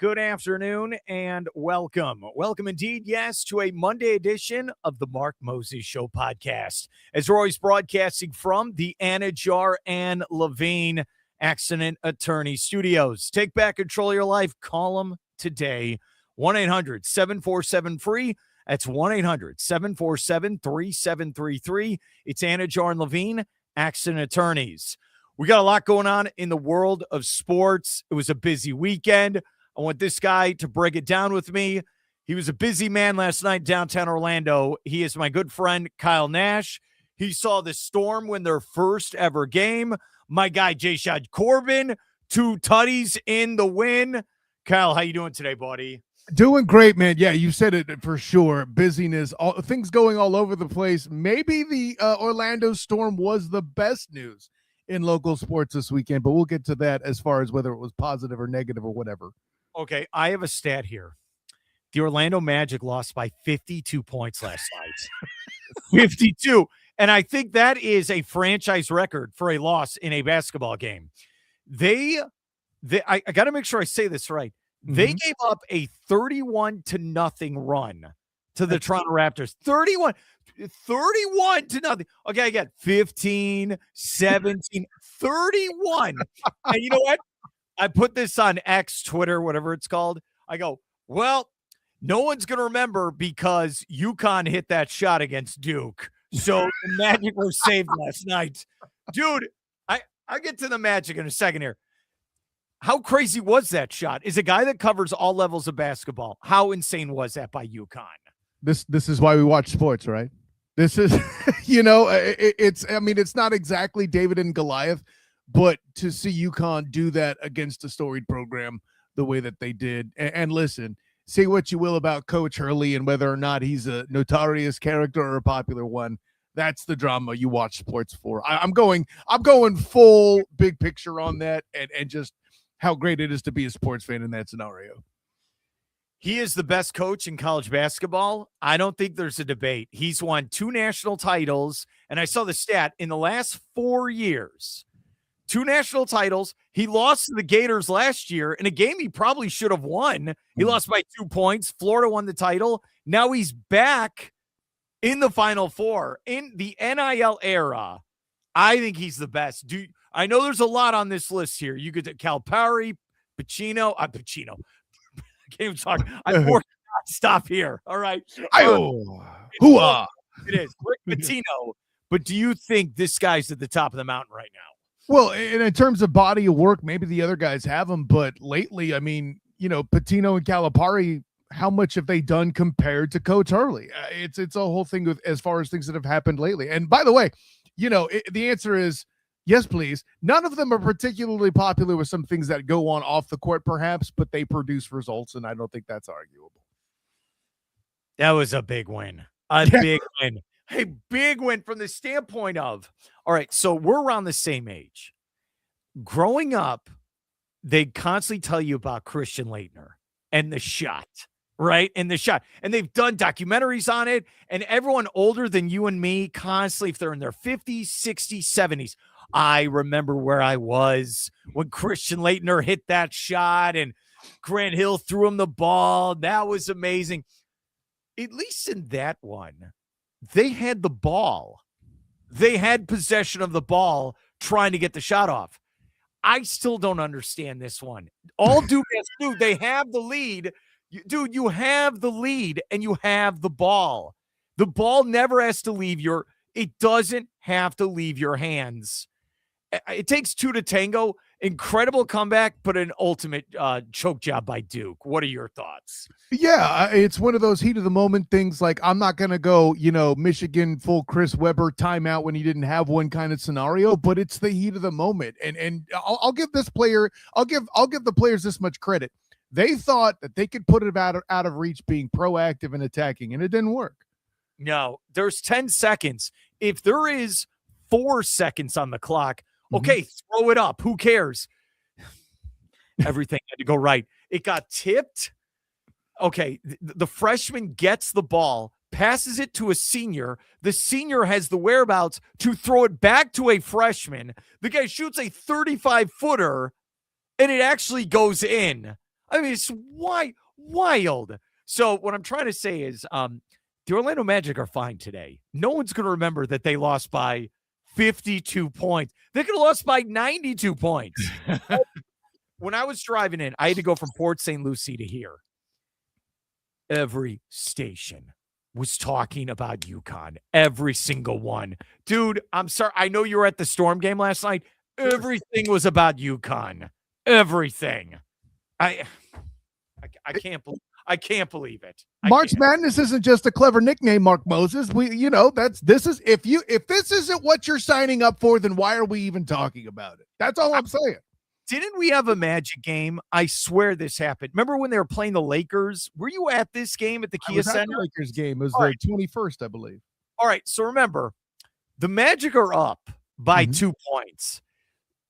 good afternoon, and welcome. Welcome indeed, yes, to a Monday edition of the Mark Moses Show podcast. As we're always broadcasting from the Anidjar and Levine Accident Attorney Studios. Take back control of your life. Call them today. 1-800-747-FREE. That's 1-800-747-3733. It's Anidjar and Levine Accident Attorneys. We got a lot going on in the world of sports. It was a busy weekend. I want this guy to break it down with me. He was a busy man last night in downtown Orlando. He is my good friend, Kyle Nash. He saw the Storm win their first ever game. My guy, Jayshad Corbin, 2 tutties in the win. Kyle, how you doing today, buddy? Doing great, man. Yeah, you said it for sure. Busyness, things going all over the place. Maybe the Orlando Storm was the best news in local sports this weekend, but we'll get to that as far as whether it was positive or negative or whatever. Okay, I have a stat here. The Orlando Magic lost by 52 points last night. 52. And I think that is a franchise record for a loss in a basketball game. I got to make sure I say this right. They gave up a 31-0 run to the Toronto Raptors. 31 to nothing. Okay, I get 15, 17, 31. And you know what? I put this on X, Twitter, whatever it's called. I go, well, no one's going to remember because UConn hit that shot against Duke. So the Magic were saved last night. Dude, I'll get to the Magic in a second here. How crazy was that shot? Is a guy that covers all levels of basketball. How insane was that by UConn? This is why we watch sports, right? This is, it's not exactly David and Goliath, but to see UConn do that against a storied program the way that they did. And listen, say what you will about Coach Hurley and whether or not he's a notorious character or a popular one. That's the drama you watch sports for. I'm going full big picture on that and just how great it is to be a sports fan in that scenario. He is the best coach in college basketball. I don't think there's a debate. He's won 2 national titles, and I saw the stat in the last 4 years. 2 national titles. He lost to the Gators last year in a game he probably should have won. He lost by 2 points. Florida won the title. Now he's back in the Final Four. In the NIL era, I think he's the best. I know there's a lot on this list here. You could Calipari, Pacino. I can't even talk. I'm more stop here. All right. Hooah. It is Rick Pitino. But do you think this guy's at the top of the mountain right now? Well, in terms of body of work, maybe the other guys have him, but lately, I mean, Pitino and Calipari, how much have they done compared to Coach Hurley? It's a whole thing with as far as things that have happened lately. And by the way, the answer is yes, please. None of them are particularly popular with some things that go on off the court, perhaps, but they produce results, and I don't think that's arguable. That was a big win. Big win. A big win from the standpoint of, all right, so we're around the same age. Growing up, they constantly tell you about Christian Laettner and the shot, right? And the shot. And they've done documentaries on it, and everyone older than you and me constantly, if they're in their 50s, 60s, 70s, I remember where I was when Christian Laettner hit that shot and Grant Hill threw him the ball. That was amazing. At least in that one, they had the ball. They had possession of the ball trying to get the shot off. I still don't understand this one. All Duke has to do, they have the lead. Dude, you have the lead and you have the ball. The ball never has to leave it doesn't have to leave your hands. It takes 2 to tango. Incredible comeback, but an ultimate choke job by Duke. What are your thoughts? Yeah, it's one of those heat of the moment things. Like, I'm not going to go, Michigan full Chris Webber timeout when he didn't have one kind of scenario, but it's the heat of the moment. And I'll give this player, I'll give the players this much credit. They thought that they could put it out of reach being proactive and attacking, and it didn't work. No, there's 10 seconds. If there is 4 seconds on the clock, okay, throw it up. Who cares? Everything had to go right. It got tipped. Okay, the freshman gets the ball, passes it to a senior. The senior has the whereabouts to throw it back to a freshman. The guy shoots a 35-footer, and it actually goes in. I mean, it's wild. So what I'm trying to say is the Orlando Magic are fine today. No one's going to remember that they lost by 52 points. They could have lost by 92 points. When I was driving in, I had to go from Port St. Lucie to here. Every station was talking about UConn. Every single one. Dude, I'm sorry. I know you were at the Storm game last night. Everything was about UConn. Everything. I can't believe it. March Madness isn't just a clever nickname, Mark Moses. If this isn't what you're signing up for, then why are we even talking about it? That's all I'm saying. Didn't we have a Magic game? I swear this happened. Remember when they were playing the Lakers? Were you at this game at the Kia Center? The Lakers game. It was the 21st, I believe. All right. So remember, the Magic are up by 2 points.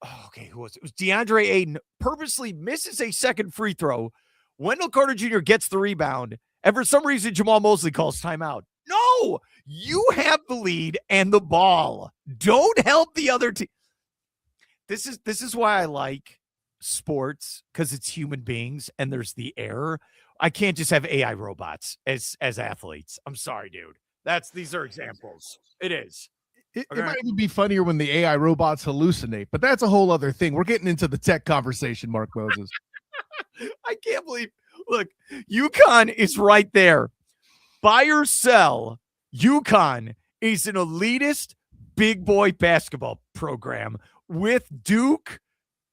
Oh, okay, who was it? It was DeAndre Ayton purposely misses a second free throw. Wendell Carter Jr. gets the rebound, and for some reason, Jamal Mosley calls timeout. No, you have the lead and the ball. Don't help the other team. This is why I like sports, because it's human beings and there's the error. I can't just have AI robots as athletes. I'm sorry, dude. These are examples. It is. It might even be funnier when the AI robots hallucinate, but that's a whole other thing. We're getting into the tech conversation, Mark Moses. I can't believe. Look, UConn is right there. Buy or sell. UConn is an elitist big boy basketball program with Duke,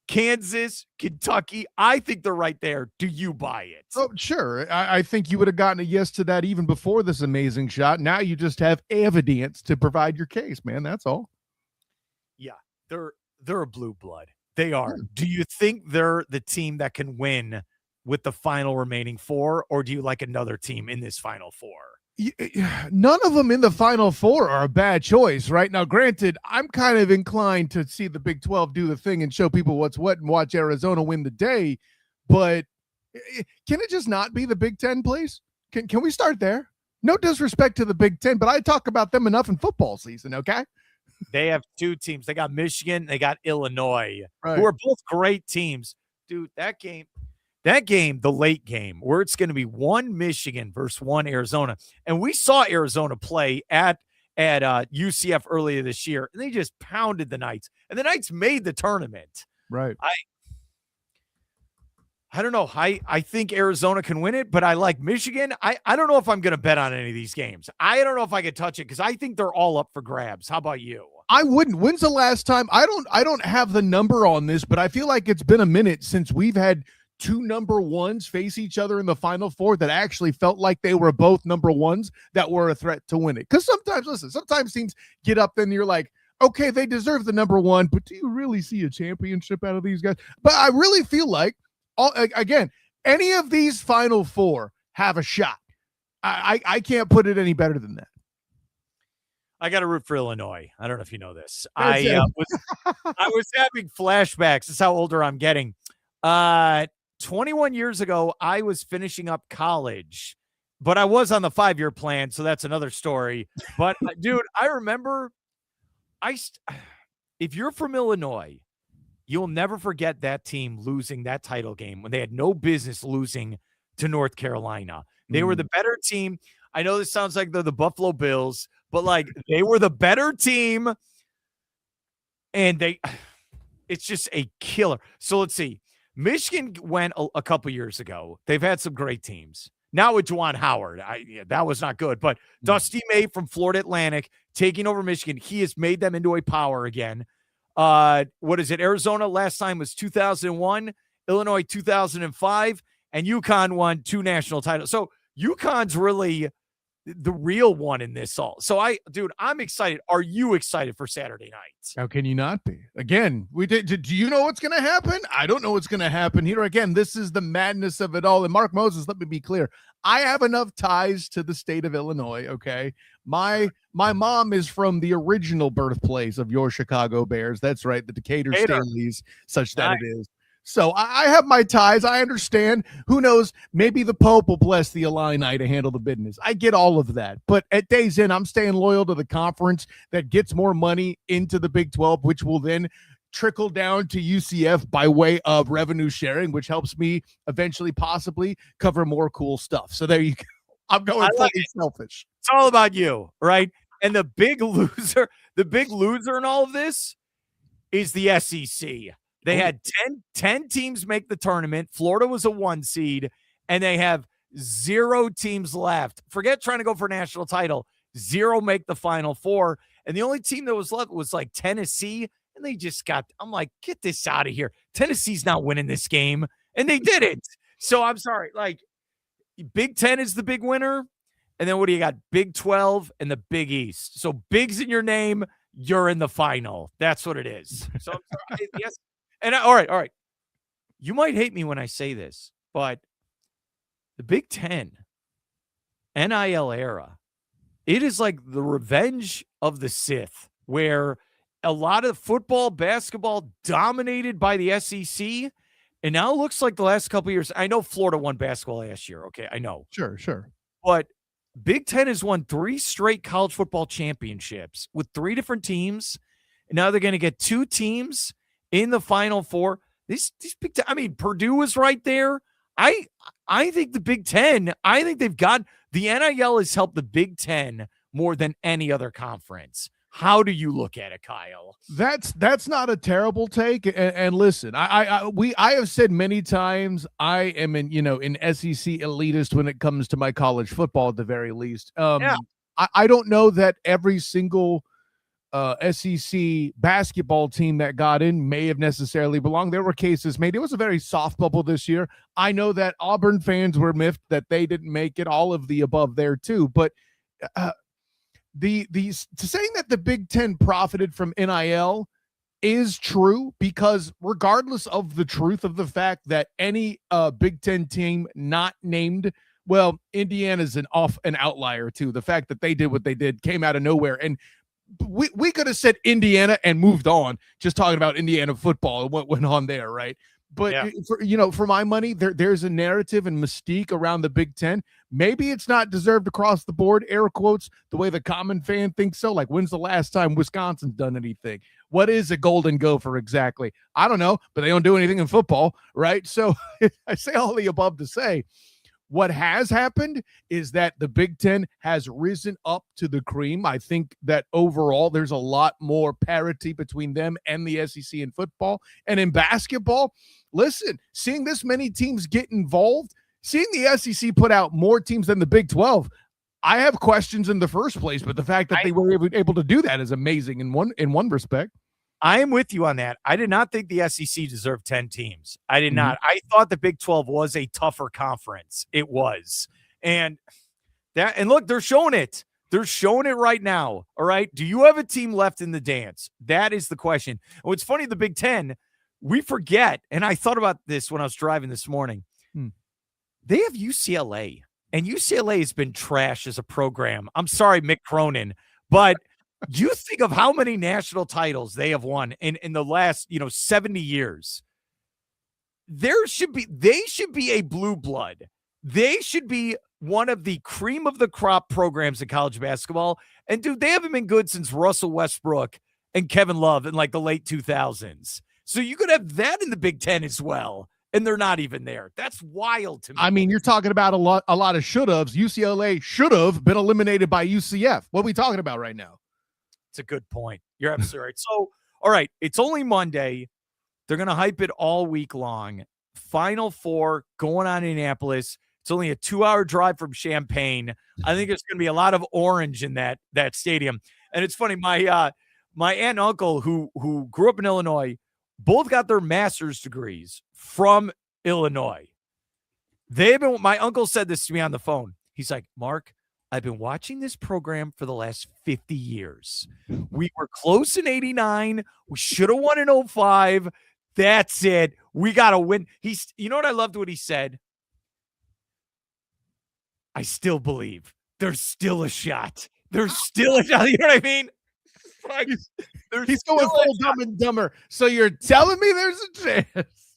Kansas, Kentucky. I think they're right there. Do you buy it? Oh, sure. I think you would have gotten a yes to that even before this amazing shot. Now you just have evidence to provide your case, man. That's all. Yeah, they're a blue blood. They are. Do you think they're the team that can win with the final remaining four, or do you like another team in this final four? None of them in the Final Four are a bad choice, right? Now, granted, I'm kind of inclined to see the Big 12 do the thing and show people what's what and watch Arizona win the day, but can it just not be the Big 10, please? Can we start there? No disrespect to the Big 10, but I talk about them enough in football season, okay? They have two teams. They got Michigan, they got Illinois, right, who are both great teams. Dude, that game, the late game, where it's going to be one Michigan versus one Arizona. And we saw Arizona play at UCF earlier this year, and they just pounded the Knights. And the Knights made the tournament. Right. I don't know. I think Arizona can win it, but I like Michigan. I don't know if I'm going to bet on any of these games. I don't know if I could touch it because I think they're all up for grabs. How about you? I wouldn't. When's the last time? I don't have the number on this, but I feel like it's been a minute since we've had two number ones face each other in the Final Four that actually felt like they were both number ones that were a threat to win it. Because sometimes teams get up and you're like, okay, they deserve the number one, but do you really see a championship out of these guys? But I really feel like, again, any of these Final Four have a shot. I can't put it any better than that. I got to root for Illinois. I don't know if you know this. I was having flashbacks. That's how older I'm getting. 21 years ago, I was finishing up college, but I was on the 5-year plan, so that's another story. But dude, I remember if you're from Illinois, you'll never forget that team losing that title game when they had no business losing to North Carolina. They were the better team. I know this sounds like they're the Buffalo Bills, but like they were the better team, and it's just a killer. So let's see. Michigan went a couple years ago. They've had some great teams. Now with Juwan Howard, that was not good. But Dusty May from Florida Atlantic taking over Michigan, he has made them into a power again. What is it? Arizona last time was 2001, Illinois 2005, and UConn won 2 national titles. So UConn's really the real one in this all. So I'm excited. Are you excited for Saturday night? How can you not be? Again, do you know what's going to happen? I don't know what's going to happen here. Again, this is the madness of it all. And Mark Moses, let me be clear. I have enough ties to the state of Illinois. Okay. My mom is from the original birthplace of your Chicago Bears. That's right. The Decatur Stanleys, such that it is. So I have my ties. I understand. Who knows? Maybe the Pope will bless the Illini to handle the business. I get all of that. But at day's end, I'm staying loyal to the conference that gets more money into the Big 12, which will then trickle down to UCF by way of revenue sharing, which helps me eventually possibly cover more cool stuff. So there you go. I'm going fully selfish. It's all about you, right? And the big loser in all of this is the SEC. They had 10 teams make the tournament. Florida was a 1 seed, and they have 0 teams left. Forget trying to go for a national title. 0 make the Final Four. And the only team that was left was like Tennessee, and they just got – I'm like, get this out of here. Tennessee's not winning this game, and they didn't. So I'm sorry. Like, Big Ten is the big winner, and then what do you got? Big 12 and the Big East. So Big's in your name, you're in the final. That's what it is. So I'm sorry. Yes. And all right. You might hate me when I say this, but the Big Ten NIL era, it is like the revenge of the Sith, where a lot of football, basketball dominated by the SEC. And now it looks like the last couple of years, I know Florida won basketball last year. Okay, I know. Sure. But Big Ten has won 3 straight college football championships with 3 different teams. And now they're going to get 2 teams in the Final Four. These Big Ten, I mean, Purdue is right there. I think the Big Ten, I think they've got the NIL has helped the Big Ten more than any other conference. How do you look at it, Kyle? That's not a terrible take. And listen, I have said many times I am in SEC elitist when it comes to my college football at the very least. I don't know that every single SEC basketball team that got in may have necessarily belonged. There were cases made. It was a very soft bubble this year. I know that Auburn fans were miffed that they didn't make it, all of the above there too. But the saying that the Big Ten profited from NIL is true, because regardless of the truth of the fact that any Big Ten team not named, well, Indiana's an outlier too. The fact that they did what they did came out of nowhere, and we could have said Indiana and moved on, just talking about Indiana football and what went on there, right? But for my money, there's a narrative and mystique around the Big Ten. Maybe it's not deserved across the board, air quotes, the way the common fan thinks so. Like, when's the last time Wisconsin's done anything? What is a Golden Gopher exactly? I don't know, but they don't do anything in football, right? So I say all the above to say, what has happened is that the Big Ten has risen up to the cream. I think that overall there's a lot more parity between them and the SEC in football. And in basketball, listen, seeing this many teams get involved, seeing the SEC put out more teams than the Big 12, I have questions in the first place, but the fact that they were able to do that is amazing in one respect. I am with you on that. I did not think the SEC deserved 10 teams. I did not. I thought the Big 12 was a tougher conference. It was. And look, they're showing it. They're showing it right now. All right. Do you have a team left in the dance? That is the question. And what's funny, the Big 10, we forget, and I thought about this when I was driving this morning. They have UCLA, and UCLA has been trash as a program. I'm sorry, Mick Cronin, but you think of how many national titles they have won in the last, 70 years. They should be a blue blood. They should be one of the cream of the crop programs in college basketball. And dude, they haven't been good since Russell Westbrook and Kevin Love in like the late 2000s. So you could have that in the Big Ten as well, and they're not even there. That's wild to me. I mean, you're talking about a lot of should-haves. UCLA should have been eliminated by UCF. What are we talking about right now? It's a good point. You're absolutely right. So, all right, it's only Monday. They're going to hype it all week long. Final Four going on in Indianapolis. It's only a 2-hour drive from Champaign. I think there's going to be a lot of orange in that stadium. And it's funny, my aunt and uncle who grew up in Illinois both got their master's degrees from Illinois. My uncle said this to me on the phone. He's like, Mark, I've been watching this program for the last 50 years. We were close in 89. We should have won in 05. That's it. We got to win. You know what I loved what he said? I still believe there's still a shot. There's still a shot. You know what I mean? Like, he's going full Dumb and Dumber. So you're telling me there's a chance?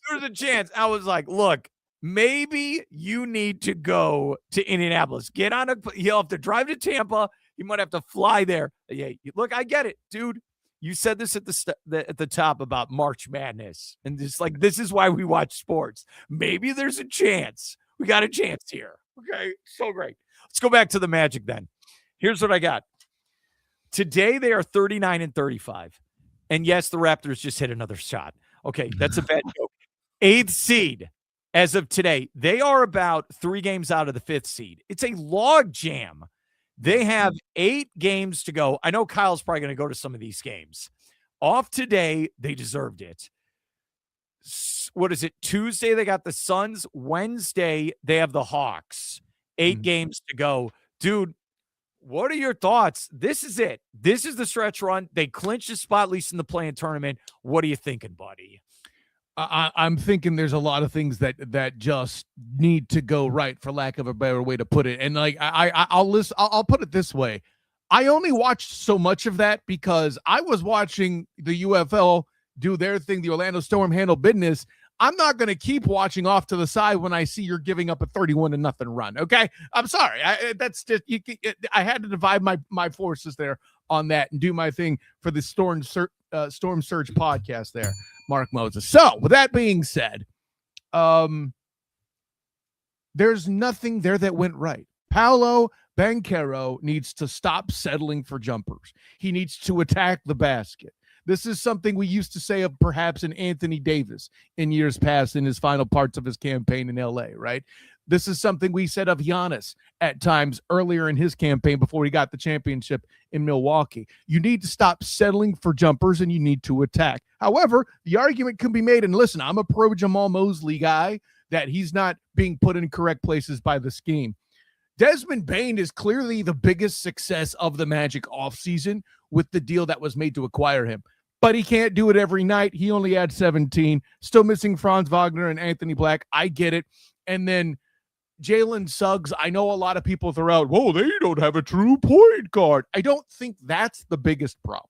There's a chance. I was like, look, maybe you need to go to Indianapolis. You'll have to drive to Tampa. You might have to fly there. Yeah, look, I get it, dude. you said this at at the top about March Madness, and just like this is why we watch sports. Maybe there's a chance. We got a chance here. Okay, so great. Let's go back to the Magic then. Here's what I got. Today they are 39 and 35. And yes, the Raptors just hit another shot. Okay, that's a bad joke. 8th seed as of today. They are about 3 games out of the 5th seed. It's a log jam. They have 8 games to go. I know Kyle's probably going to go to some of these games. Off today, they deserved it. What is it? Tuesday, they got the Suns. Wednesday, they have the Hawks. 8 games to go. Dude, what are your thoughts? This is it. This is the stretch run. They clinched a spot, at least in the play-in tournament. What are you thinking, buddy? I'm thinking there's a lot of things that just need to go right, for lack of a better way to put it. And like I'll put it this way: I only watched so much of that because I was watching the UFL do their thing. The Orlando Storm handle business. I'm not going to keep watching off to the side when I see you're giving up a 31-0 run. Okay, I'm sorry. That's just I had to divide my forces there on that and do my thing for the Storm Surge podcast there, Mark Moses. So with that being said, there's nothing there that went right. Paolo Banchero needs to stop settling for jumpers. He needs to attack the basket. This is something we used to say of perhaps an Anthony Davis in years past in his final parts of his campaign in LA, right? This is something we said of Giannis at times earlier in his campaign before he got the championship in Milwaukee. You need to stop settling for jumpers and you need to attack. However, the argument can be made, and listen, I'm a pro Jamal Mosley guy, that he's not being put in correct places by the scheme. Desmond Bane is clearly the biggest success of the Magic offseason with the deal that was made to acquire him. But he can't do it every night. He only had 17. Still missing Franz Wagner and Anthony Black. I get it. And then Jalen Suggs, I know a lot of people throw out, whoa, they don't have a true point guard. I don't think that's the biggest problem.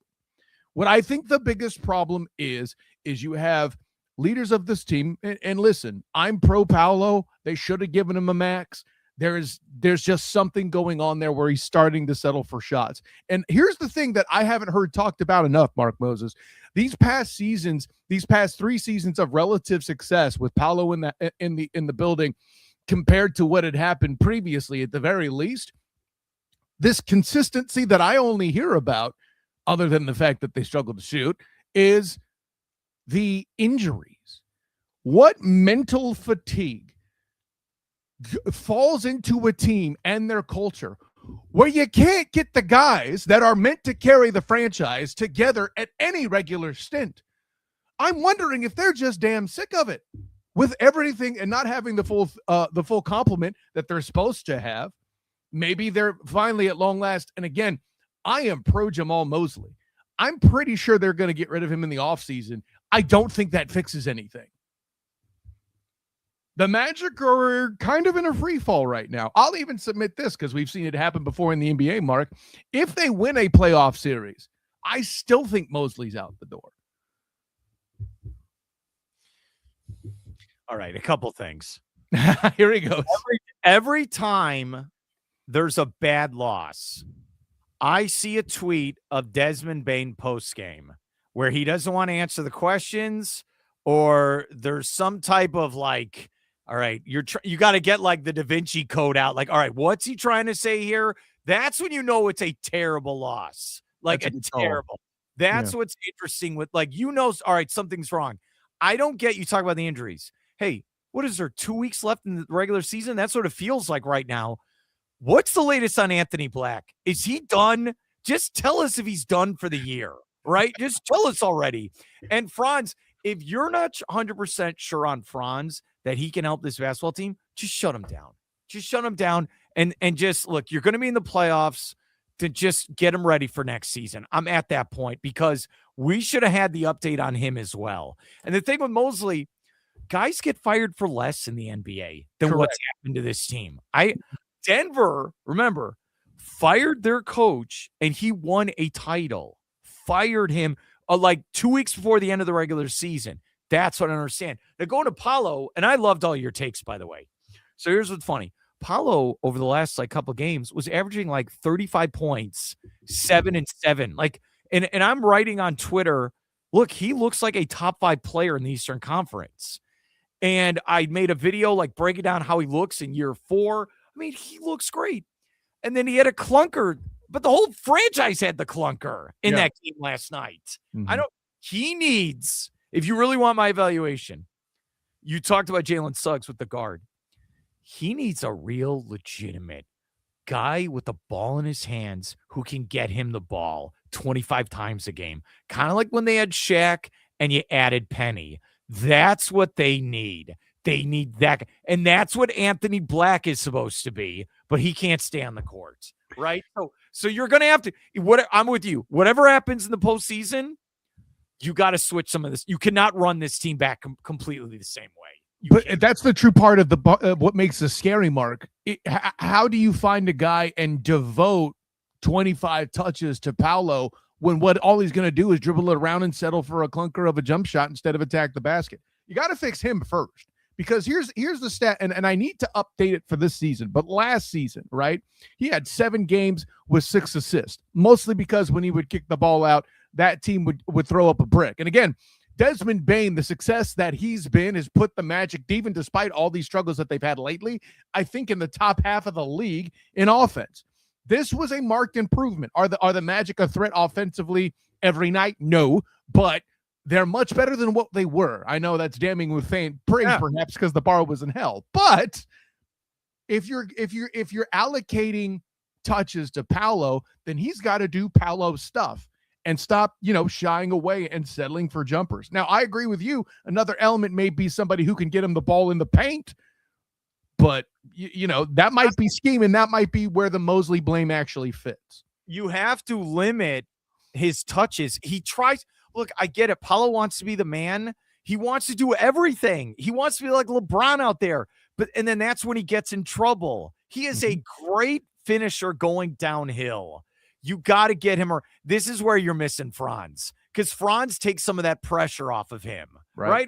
What I think the biggest problem is you have leaders of this team, and listen, I'm pro Paolo. They should have given him a max. There's just something going on there where he's starting to settle for shots. And here's the thing that I haven't heard talked about enough, Mark Moses. These past 3 seasons of relative success with Paolo in the building compared to what had happened previously, at the very least, this consistency that I only hear about, other than the fact that they struggle to shoot, is the injuries. What mental fatigue falls into a team and their culture where you can't get the guys that are meant to carry the franchise together at any regular stint? I'm wondering if they're just damn sick of it, with everything and not having the full complement that they're supposed to have. Maybe they're finally at long last. And again, I am pro Jamal Mosley. I'm pretty sure they're going to get rid of him in the offseason. I don't think that fixes anything. The Magic are kind of in a free fall right now. I'll even submit this because we've seen it happen before in the NBA, Mark. If they win a playoff series, I still think Mosley's out the door. All right, a couple things. Here he goes. Every time there's a bad loss, I see a tweet of Desmond Bane post-game where he doesn't want to answer the questions, or there's some type of like, all right, you got to get like the Da Vinci Code out. Like, all right, what's he trying to say here? That's when you know it's a terrible loss. Like terrible. That's what's interesting with, like, all right, something's wrong. I don't get you talk about the injuries. Hey, what is there, 2 weeks left in the regular season? That's what it feels like right now. What's the latest on Anthony Black? Is he done? Just tell us if he's done for the year, right? Just tell us already. And Franz, if you're not 100% sure on Franz that he can help this basketball team, just shut him down. Just shut him down and just look, you're going to be in the playoffs, to just get him ready for next season. I'm at that point because we should have had the update on him as well. And the thing with Mosley, guys get fired for less in the NBA than what's happened to this team. Denver, remember, fired their coach and he won a title. Fired him like 2 weeks before the end of the regular season. That's what I understand. Now going to Paolo, and I loved all your takes, by the way. So here's what's funny. Paolo, over the last couple games, was averaging like 35 points, 7 and 7. Like, And I'm writing on Twitter, look, he looks like a top 5 player in the Eastern Conference. And I made a video like breaking down how he looks in year 4. I mean, he looks great. And then he had a clunker, but the whole franchise had the clunker in that game last night. He needs, if you really want my evaluation, you talked about Jalen Suggs with the guard. He needs a real legitimate guy with the ball in his hands who can get him the ball 25 times a game. Kind of like when they had Shaq and you added Penny. That's what they need. They need that. And that's what Anthony Black is supposed to be, but he can't stay on the court, right? So you're going to have to, I'm with you. Whatever happens in the postseason, you got to switch some of this. You cannot run this team back completely the same way. But that's the true part of what makes the scary, Mark. How do you find a guy and devote 25 touches to Paolo when what all he's going to do is dribble it around and settle for a clunker of a jump shot instead of attack the basket? You got to fix him first, because here's the stat, and I need to update it for this season. But last season, right, he had 7 games with 6 assists, mostly because when he would kick the ball out, that team would throw up a brick. And again, Desmond Bane, the success that he's been has put the Magic, even despite all these struggles that they've had lately, I think in the top half of the league in offense. This was a marked improvement. Are the Magic a threat offensively every night? No, but they're much better than what they were. I know that's damning with faint praise, perhaps because the bar was in hell. But if you're allocating touches to Paolo, then he's got to do Paolo stuff and stop, shying away and settling for jumpers. Now, I agree with you. Another element may be somebody who can get him the ball in the paint, but, that might be scheme, and that might be where the Mosley blame actually fits. You have to limit his touches. He tries. Look, I get it. Paolo wants to be the man. He wants to do everything. He wants to be like LeBron out there. And then that's when he gets in trouble. He is a great finisher going downhill. You got to get him. This is where you're missing Franz, because Franz takes some of that pressure off of him, right?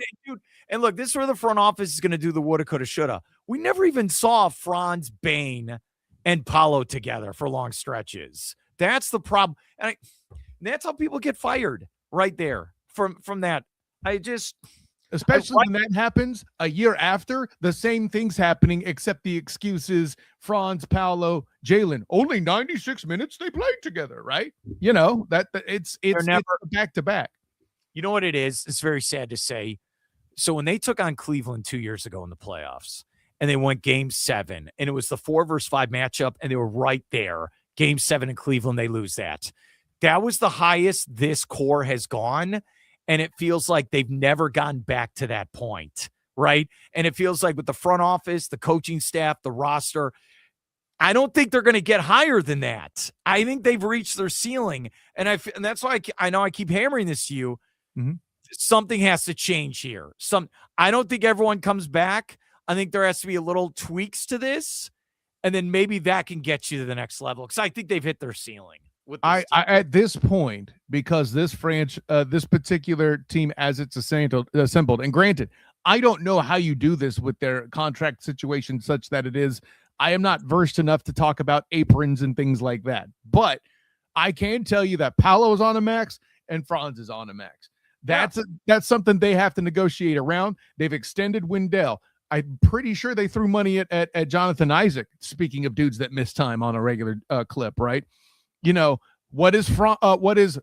And look, this is where the front office is going to do the woulda, coulda, shoulda. We never even saw Franz, Bane, and Paolo together for long stretches. That's the problem. And that's how people get fired right there from that. Especially when that happens a year after, the same thing's happening, except the excuse is Franz, Paolo, Jalen. Only 96 minutes they played together, right? It's never back to back. You know what it is? It's very sad to say. So when they took on Cleveland 2 years ago in the playoffs, and they went Game 7, and it was the 4-versus-5 matchup, and they were right there. Game 7 in Cleveland, they lose that. That was the highest this core has gone. And it feels like they've never gotten back to that point, right? And it feels like with the front office, the coaching staff, the roster, I don't think they're going to get higher than that. I think they've reached their ceiling. And that's why I know I keep hammering this to you. Mm-hmm. Something has to change here. I don't think everyone comes back. I think there has to be a little tweaks to this. And then maybe that can get you to the next level, because I think they've hit their ceiling. I at this point, because this particular team as it's assembled, and granted, I don't know how you do this with their contract situation such that it is. I am not versed enough to talk about aprons and things like that, but I can tell you that Paolo is on a max and Franz is on a max. That's something they have to negotiate around. They've extended Wendell. I'm pretty sure they threw money at Jonathan Isaac. Speaking of dudes that miss time on a regular clip, right? What is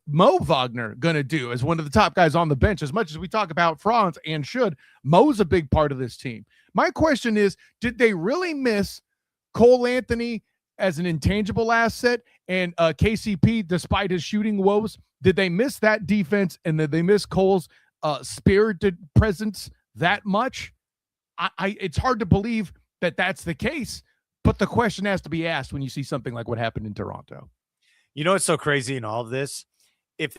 Mo Wagner going to do as one of the top guys on the bench? As much as we talk about Franz and should, Mo's a big part of this team. My question is, did they really miss Cole Anthony as an intangible asset and KCP despite his shooting woes? Did they miss that defense, and did they miss Cole's spirited presence that much? It's hard to believe that that's the case, but the question has to be asked when you see something like what happened in Toronto. You know what's so crazy in all of this? If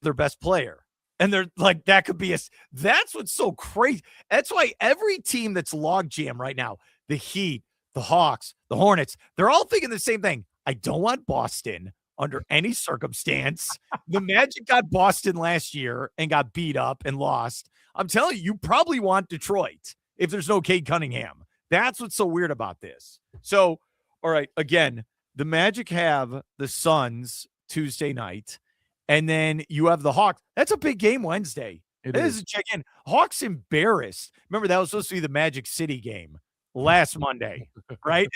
their best player, and they're like, that could be that's what's so crazy. That's why every team that's logjam right now, the Heat, the Hawks, the Hornets, they're all thinking the same thing. I don't want Boston under any circumstance. The Magic got Boston last year and got beat up and lost. I'm telling you, you probably want Detroit if there's no Cade Cunningham. That's what's so weird about this. So, All right. Again, the Magic have the Suns Tuesday night, and then you have the Hawks. That's a big game Wednesday. It This is. is a check in. Hawks embarrassed. Remember, that was supposed to be the Magic City game last Monday, right?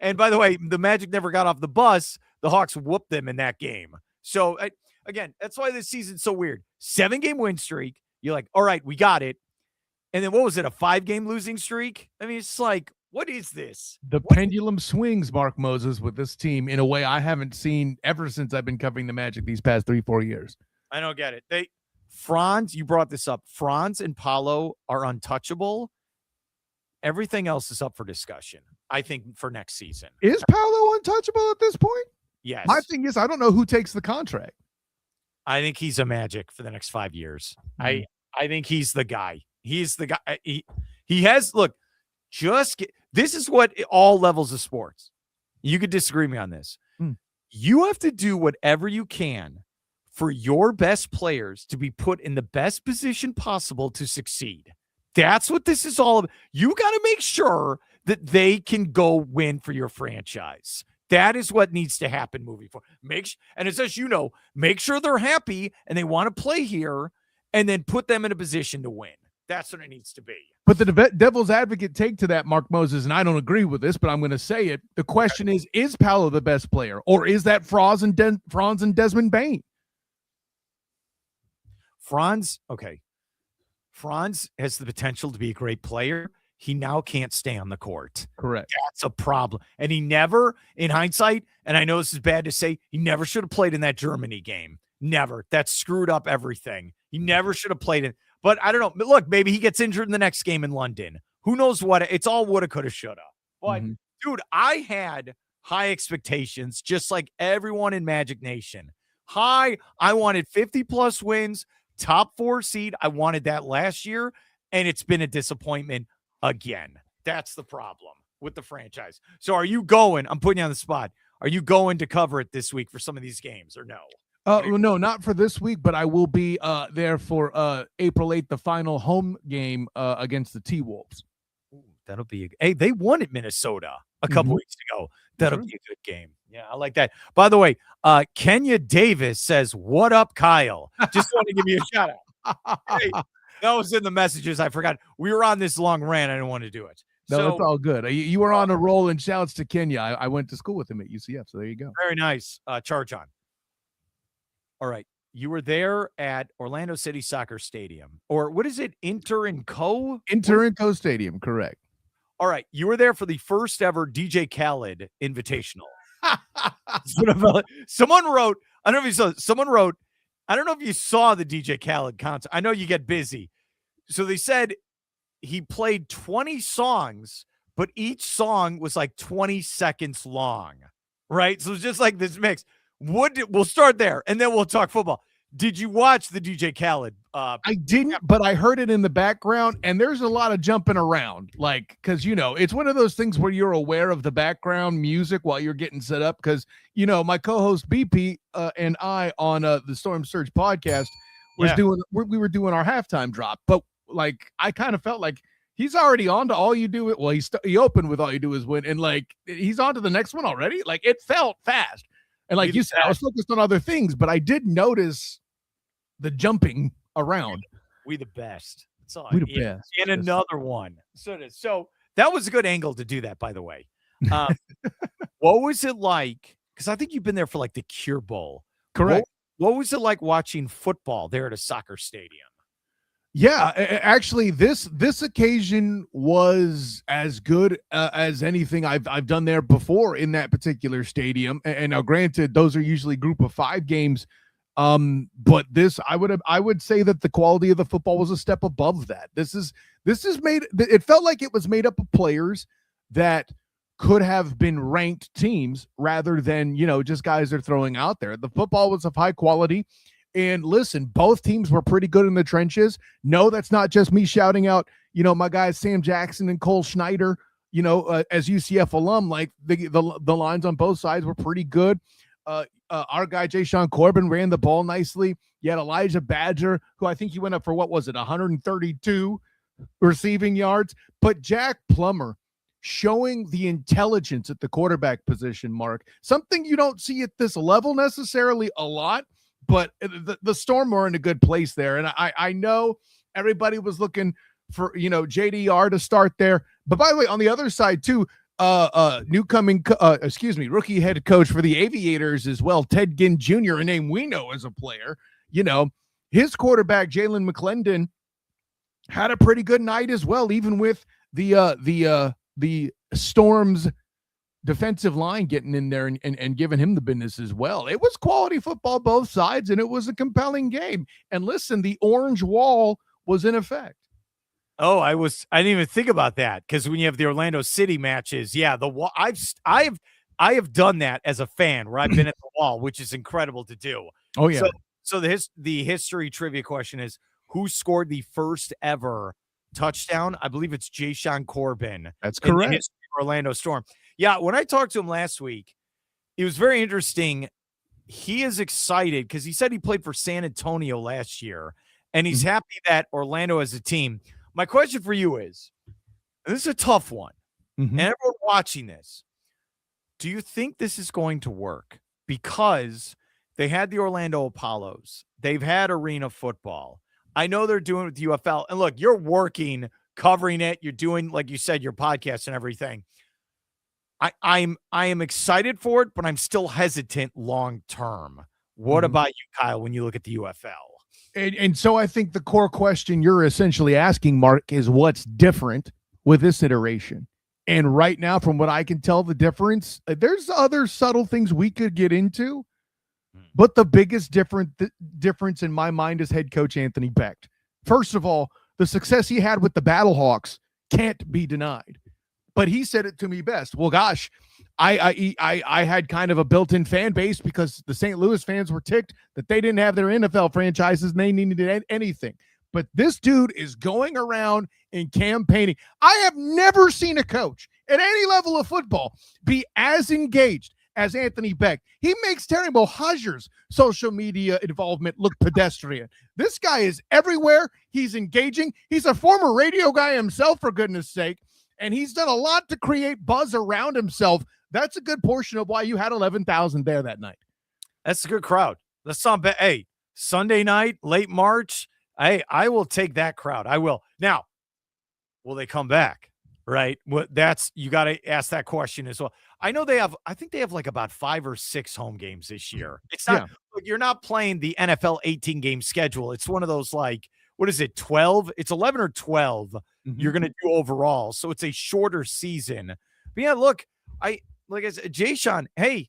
And by the way, the Magic never got off the bus. The Hawks whooped them in that game. So, again, that's why this season's so weird. 7-game win streak. You're like, all right, we got it. And then what was it, a 5-game losing streak? I mean, it's like, what is this? The pendulum swings, Mark Moses, with this team in a way I haven't seen ever since I've been covering the Magic these past 3-4 years. I don't get it. Franz, you brought this up. Franz and Paolo are untouchable. Everything else is up for discussion, I think, for next season. Is Paolo untouchable at this point? Yes. My thing is, I don't know who takes the contract. I think he's a Magic for the next 5 years. Mm-hmm. I think he's the guy. He's the guy. He has, look, this is what all levels of sports. You could disagree with me on this. You have to do whatever you can for your best players to be put in the best position possible to succeed. That's what this is all about. You got to make sure that they can go win for your franchise. That is what needs to happen moving forward. And it says, make sure they're happy and they want to play here, and then put them in a position to win. That's what it needs to be. But the devil's advocate take to that, Mark Moses, and I don't agree with this, but I'm going to say it. The question is Paolo the best player, or is that Franz and Desmond Bane? Franz has the potential to be a great player. He now can't stay on the court. Correct. That's a problem. And he never, in hindsight, and I know this is bad to say, he never should have played in that Germany game. Never. That screwed up everything. He never should have played it. But I don't know. Look, maybe he gets injured in the next game in London. Who knows what? It's all woulda, coulda, shoulda. But, dude, I had high expectations, just like everyone in Magic Nation. I wanted 50-plus wins, top 4 seed. I wanted that last year, and it's been a disappointment again. That's the problem with the franchise. So are you going? I'm putting you on the spot. Are you going to cover it this week for some of these games or no? No, not for this week, but I will be there for April 8th, the final home game against the T-Wolves. That'll be hey, they won at Minnesota a couple weeks ago. That'll be a good game. Yeah, I like that. By the way, Kenya Davis says, "What up, Kyle?" Just want to give you a shout out. Hey, that was in the messages. I forgot. We were on this long rant. I didn't want to do it. No, that's all good. You were on a roll, and shouts to Kenya. I went to school with him at UCF, so there you go. Very nice. Charge on. All right. You were there at Orlando City Soccer Stadium, or what is it? Inter & Co Stadium. Correct. All right. You were there for the first ever DJ Khaled Invitational. Someone wrote, I don't know if you saw the DJ Khaled concert. I know you get busy. So they said he played 20 songs, but each song was like 20 seconds long. Right. So it's just like this mix. We'll start there and then we'll talk football. Did you watch the DJ Khaled? I didn't, but I heard it in the background, and there's a lot of jumping around, like, because, it's one of those things where you're aware of the background music while you're getting set up, because, my co-host BP and I on the Storm Surge podcast we were doing our halftime drop, but, like, I kind of felt like he's already on to All You Do It. Well, he opened with All You Do Is Win, and, like, he's on to the next one already. Like, it felt fast. And like you said, I was focused on other things, but I did notice the jumping around. We the best. We the best. And another one. So that was a good angle to do that, by the way. What was it like? Because I think you've been there for like the Cure Bowl. Correct. What was it like watching football there at a soccer stadium? Yeah, actually, this occasion was as good as anything I've done there before in that particular stadium. And now, granted, those are usually group of 5 games. But this, I would say that the quality of the football was a step above that. This is made. It felt like it was made up of players that could have been ranked teams rather than just guys they're throwing out there. The football was of high quality. And listen, both teams were pretty good in the trenches. No, that's not just me shouting out, my guys Sam Jackson and Cole Schneider, as UCF alum, like the lines on both sides were pretty good. Our guy Jay Sean Corbin ran the ball nicely. You had Elijah Badger, who I think he went up for 132 receiving yards. But Jack Plummer, showing the intelligence at the quarterback position, Mark, something you don't see at this level necessarily a lot, but the Storm were in a good place there. And I know everybody was looking for, JDR to start there. But by the way, on the other side too, rookie head coach for the Aviators as well, Ted Ginn Jr., a name we know as a player, his quarterback, Jalen McClendon, had a pretty good night as well, even with the Storm's defensive line getting in there and giving him the business as well. It was quality football both sides, and it was a compelling game. And listen, the orange wall was in effect. Oh, I didn't even think about that, because when you have the Orlando City matches, yeah, the wall. I have done that as a fan, where I've been at the wall, which is incredible to do. Oh yeah. So the history trivia question is, who scored the first ever touchdown? I believe it's Jayshon Corbin. That's correct. In the history of Orlando Storm. Yeah, when I talked to him last week, it was very interesting. He is excited because he said he played for San Antonio last year, and he's happy that Orlando as a team. My question for you is, and this is a tough one, and everyone watching this, do you think this is going to work? Because they had the Orlando Apollos. They've had arena football. I know they're doing it with the UFL. And look, you're working, covering it. You're doing, like you said, your podcast and everything. I am excited for it, but I'm still hesitant long term. What about you, Kyle, when you look at the UFL? And so I think the core question you're essentially asking, Mark, is what's different with this iteration? And right now, from what I can tell, the difference, there's other subtle things we could get into, but the biggest difference in my mind is head coach Anthony Beck. First of all, the success he had with the Battlehawks can't be denied. But he said it to me best. Well, gosh, I had kind of a built-in fan base because the St. Louis fans were ticked that they didn't have their NFL franchises and they needed anything. But this dude is going around and campaigning. I have never seen a coach at any level of football be as engaged as Anthony Beck. He makes Terry Mohajir's social media involvement look pedestrian. This guy is everywhere. He's engaging. He's a former radio guy himself, for goodness sake. And he's done a lot to create buzz around himself. That's a good portion of why you had 11,000 there that night. That's a good crowd. That's not bad. Hey, Sunday night, late March, I will take that crowd. I will. Now, will they come back? Right? You got to ask that question as well. I think they have like about 5 or 6 home games this year. It's not, you're not playing the NFL 18 game schedule. It's one of those, like, what is it, 12? It's 11 or 12 you're going to do overall. So it's a shorter season. But yeah, look, like I said, Jayshon, hey,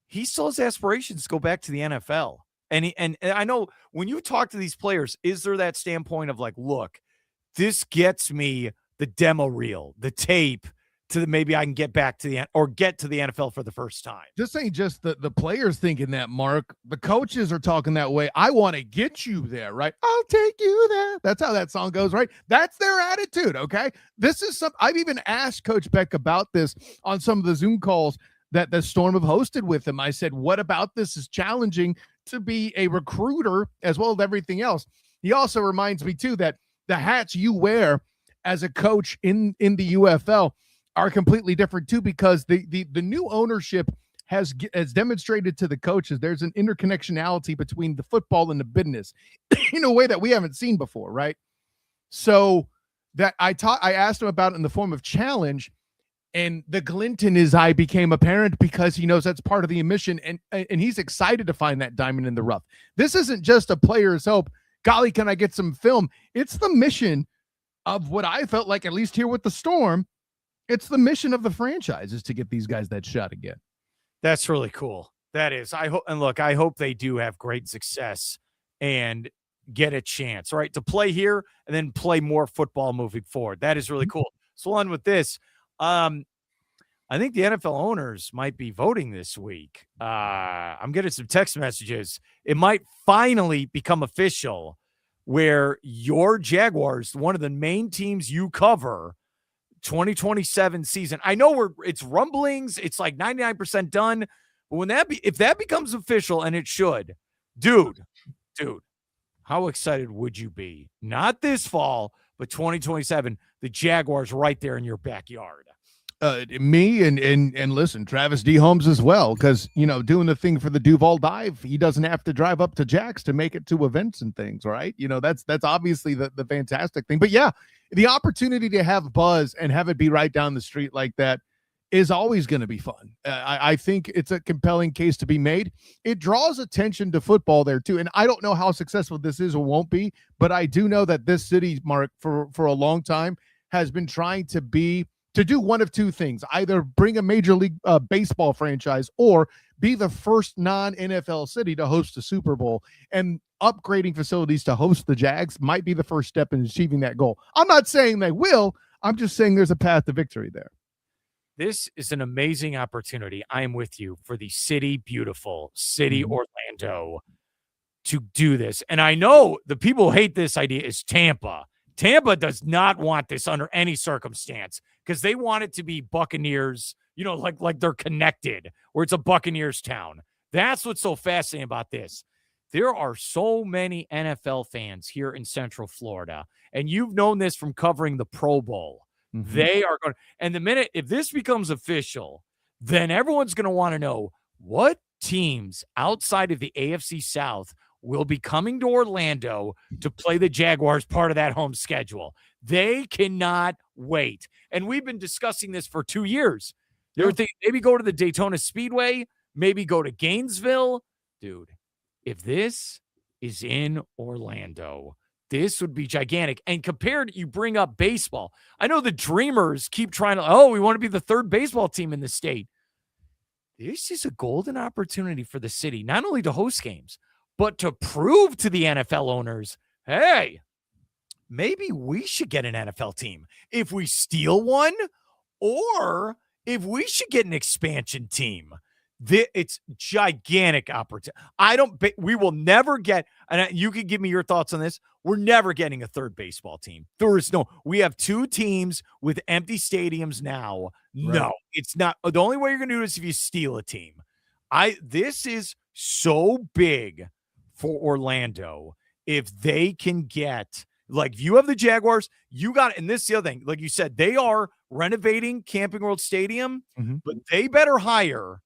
he still has aspirations to go back to the NFL. And I know when you talk to these players, is there that standpoint of like, look, this gets me the demo reel, the tape, maybe I can get back to the NFL for the first time. This ain't just the players thinking that, Mark. The coaches are talking that way. I want to get you there, right? I'll take you there. That's how that song goes, right? That's their attitude, okay? This is I've even asked Coach Beck about this on some of the Zoom calls that the Storm have hosted with him. I said, what about this is challenging to be a recruiter as well as everything else? He also reminds me, too, that the hats you wear as a coach in the UFL are completely different too, because the new ownership has demonstrated to the coaches there's an interconnectionality between the football and the business in a way that we haven't seen before, right? So that I asked him about it in the form of challenge, and the glint in his eye became apparent because he knows that's part of the mission, and he's excited to find that diamond in the rough. This isn't just a player's hope. Golly, can I get some film? It's the mission of what I felt like, at least here with the Storm. It's the mission of the franchise is to get these guys that shot again. That's really cool. That is. I hope they do have great success and get a chance, right, to play here and then play more football moving forward. That is really cool. So on with this. I think the NFL owners might be voting this week. I'm getting some text messages. It might finally become official where your Jaguars, one of the main teams you cover, 2027 season. I know it's rumblings. It's like 99% done. But if that becomes official, and it should, dude, how excited would you be? Not this fall, but 2027, the Jaguars right there in your backyard. Me and listen, Travis D. Holmes as well, because doing the thing for the Duval dive, he doesn't have to drive up to Jack's to make it to events and things, right? That's obviously the fantastic thing. But yeah, the opportunity to have buzz and have it be right down the street like that is always going to be fun. I think it's a compelling case to be made. It draws attention to football there too, and I don't know how successful this is or won't be, but I do know that this city, Mark, for a long time has been trying to do one of two things: either bring a major league baseball franchise or be the first non-NFL city to host a Super Bowl. And upgrading facilities to host the Jags might be the first step in achieving that goal. I'm not saying they will. I'm just saying there's a path to victory there. This is an amazing opportunity. I am with you for the city, beautiful city, Orlando, to do this. And I know the people who hate this idea is Tampa. Tampa does not want this under any circumstance because they want it to be Buccaneers, like they're connected, or it's a Buccaneers town. That's what's so fascinating about this. There are so many NFL fans here in Central Florida, and you've known this from covering the Pro Bowl. They are going, and the minute, if this becomes official, then everyone's going to want to know what teams outside of the AFC South will be coming to Orlando to play the Jaguars part of that home schedule. They cannot wait. And we've been discussing this for 2 years. They were thinking maybe go to the Daytona Speedway, maybe go to Gainesville. Dude, if this is in Orlando, this would be gigantic. And compared, you bring up baseball. I know the Dreamers keep trying to, we want to be the third baseball team in the state. This is a golden opportunity for the city, not only to host games, but to prove to the NFL owners, hey, maybe we should get an NFL team if we steal one, or if we should get an expansion team. It's gigantic opportunity. We will never get, and you can give me your thoughts on this. We're never getting a third baseball team. We have 2 teams with empty stadiums now. Right. No, it's not. The only way you're going to do this is if you steal a team. This is so big for Orlando. If they can get, like, if you have the Jaguars, you got it. And this is the other thing, like you said, they are renovating Camping World Stadium, but they better hire.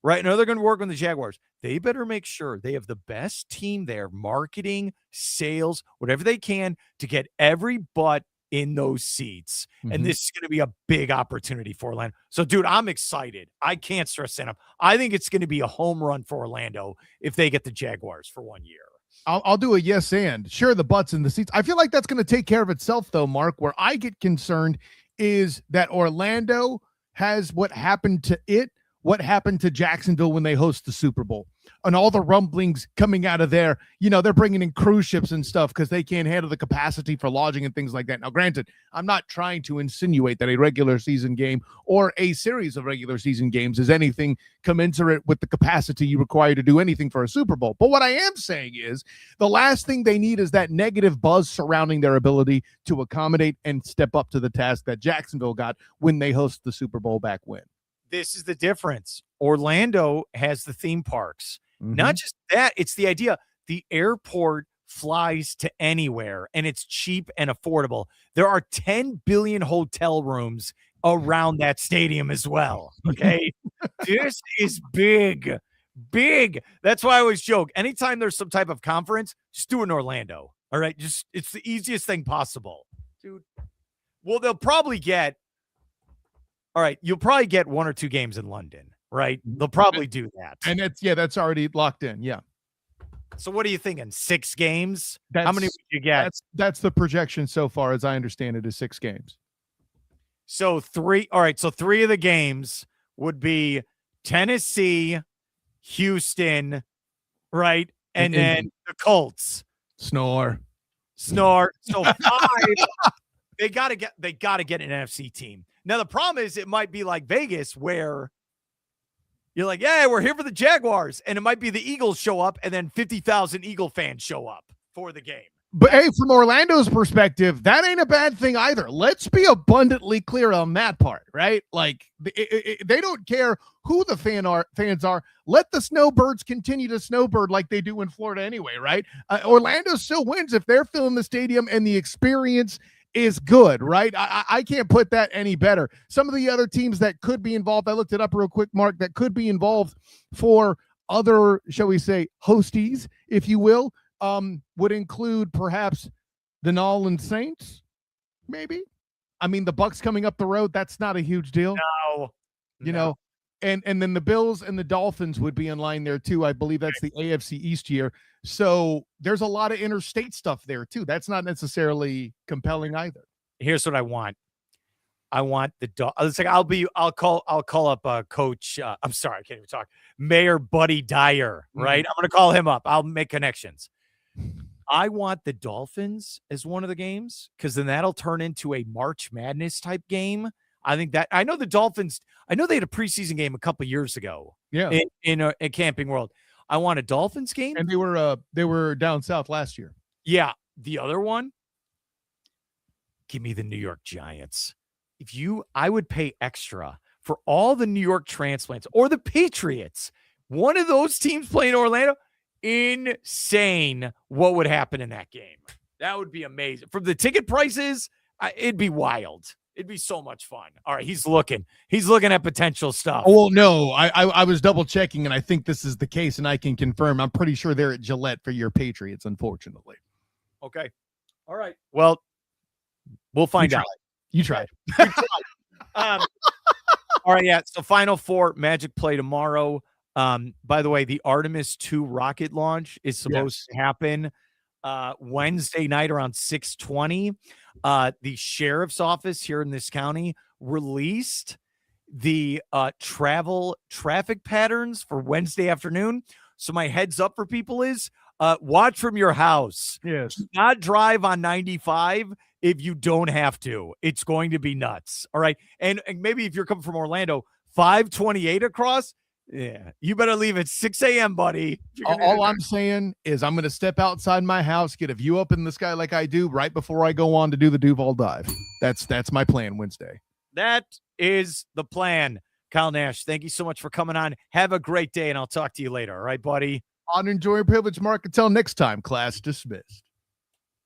Right now, they're going to work on the Jaguars. They better make sure they have the best team there, marketing, sales, whatever they can to get every butt in those seats. And this is going to be a big opportunity for Orlando. So, dude, I'm excited. I can't stress that enough. I think it's going to be a home run for Orlando if they get the Jaguars for 1 year. I'll do a yes and. Sure, the butts in the seats. I feel like that's going to take care of itself, though, Mark. Where I get concerned is that Orlando has what happened to Jacksonville when they host the Super Bowl, and all the rumblings coming out of there. They're bringing in cruise ships and stuff because they can't handle the capacity for lodging and things like that. Now, granted, I'm not trying to insinuate that a regular season game or a series of regular season games is anything commensurate with the capacity you require to do anything for a Super Bowl. But what I am saying is the last thing they need is that negative buzz surrounding their ability to accommodate and step up to the task that Jacksonville got when they host the Super Bowl back when. This is the difference. Orlando has the theme parks. Not just that, it's the idea. The airport flies to anywhere, and it's cheap and affordable. There are 10 billion hotel rooms around that stadium as well. Okay. This is big. That's why I always joke. Anytime there's some type of conference, just do it in Orlando. All right. It's the easiest thing possible. Dude. Well, they'll probably get, all right, you'll probably get 1 or 2 games in London, right? They'll probably do that. And that's already locked in. Yeah. So what are you thinking? 6 games? How many would you get? That's the projection so far, as I understand it, is 6 games. So 3. All right. So 3 of the games would be Tennessee, Houston, right? And then the Colts. Snore. So 5. They gotta get an NFC team. Now, the problem is it might be like Vegas where you're like, yeah, we're here for the Jaguars. And it might be the Eagles show up and then 50,000 Eagle fans show up for the game. But hey, from Orlando's perspective, that ain't a bad thing either. Let's be abundantly clear on that part, right? Like they don't care who the fans are. Let the snowbirds continue to snowbird like they do in Florida anyway, right? Orlando still wins if they're filling the stadium and the experience is good, right? I can't put that any better. Some of the other teams that could be involved, I looked it up real quick, Mark, that could be involved for other, shall we say, hosties, if you will, would include perhaps the New Orleans Saints, maybe. I mean, the Bucks coming up the road, that's not a huge deal. No. You know, and then the Bills and the Dolphins would be in line there too. I believe that's the AFC East year. So there's a lot of interstate stuff there too. That's not necessarily compelling either. Here's what I want. I want the it's like I'll call up coach. I'm sorry, I can't even talk. Mayor Buddy Dyer, right? I'm gonna call him up. I'll make connections. I want the Dolphins as one of the games because then that'll turn into a March Madness type game. I think that I know the Dolphins. I know they had a preseason game a couple years ago. Yeah, in Camping World. I want a Dolphins game, and they were down south last year. Yeah, the other one. Give me the New York Giants. I would pay extra for all the New York transplants or the Patriots. One of those teams playing Orlando. Insane what would happen in that game. That would be amazing. From the ticket prices, it'd be wild. It'd be so much fun. All right, he's looking at potential stuff. Oh, well, no, I was double checking, and I think this is the case, and I can confirm. I'm pretty sure they're at Gillette for your Patriots, unfortunately. Okay. All right. Well, we'll find out. You tried. All right, yeah. So Final Four, Magic play tomorrow. By the way, the Artemis 2 rocket launch is supposed to happen Wednesday night around 6:20. The sheriff's office here in this county released the travel traffic patterns for Wednesday afternoon. So my heads up for people is watch from your house. Yes. Do not drive on 95 if you don't have to. It's going to be nuts. All right. And maybe if you're coming from Orlando, 528 across. Yeah, you better leave at 6 a.m., buddy. All I'm saying is I'm going to step outside my house, get a view up in the sky like I do right before I go on to do the Duval dive. That's my plan Wednesday. That is the plan. Kyle Nash, thank you so much for coming on. Have a great day, and I'll talk to you later. All right, buddy? On enjoy your privilege, Mark. Until next time, class dismissed.